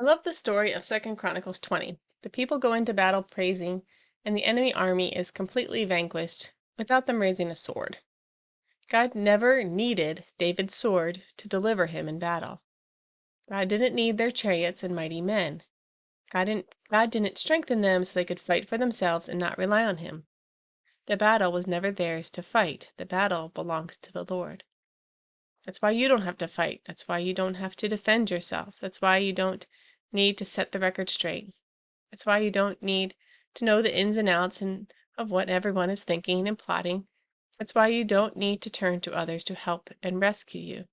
I love the story of 2nd Chronicles 20. The people go into battle praising, and the enemy army is completely vanquished without them raising a sword. God never needed David's sword to deliver him in battle. God didn't need their chariots and mighty men. God didn't strengthen them so they could fight for themselves and not rely on him. The battle was never theirs to fight. The battle belongs to the Lord. That's why you don't have to fight. That's why you don't have to defend yourself. That's why you don't need to set the record straight. That's why you don't need to know the ins and outs of what everyone is thinking and plotting. That's why you don't need to turn to others to help and rescue you.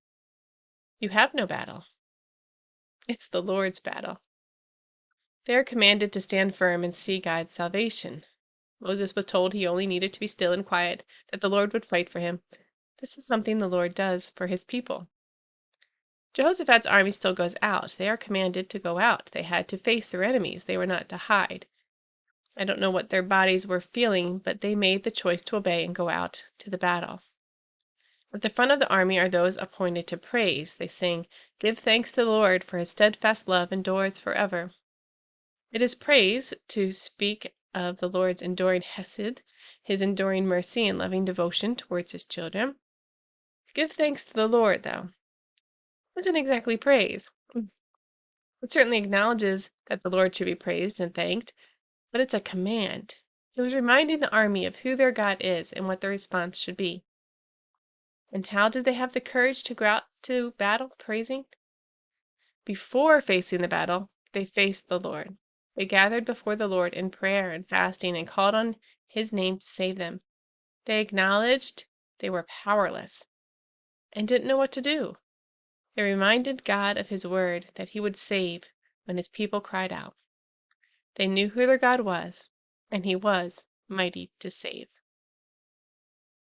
You have no battle. It's the Lord's battle. They are commanded to stand firm and see God's salvation. Moses was told he only needed to be still and quiet, that the Lord would fight for him. This is something the Lord does for his people. Jehoshaphat's army still goes out. They are commanded to go out. They had to face their enemies. They were not to hide. I don't know what their bodies were feeling, but they made the choice to obey and go out to the battle. At the front of the army are those appointed to praise. They sing, "Give thanks to the Lord, for his steadfast love endures forever." It is praise to speak of the Lord's enduring hesed, his enduring mercy and loving devotion towards his children. Give thanks to the Lord, though, isn't exactly praise. It certainly acknowledges that the Lord should be praised and thanked, but it's a command. It was reminding the army of who their God is and what their response should be. And how did they have the courage to go out to battle praising? Before facing the battle, they faced the Lord. They gathered before the Lord in prayer and fasting and called on his name to save them. They acknowledged they were powerless and didn't know what to do. They reminded God of his word that he would save when his people cried out. They knew who their God was, and he was mighty to save.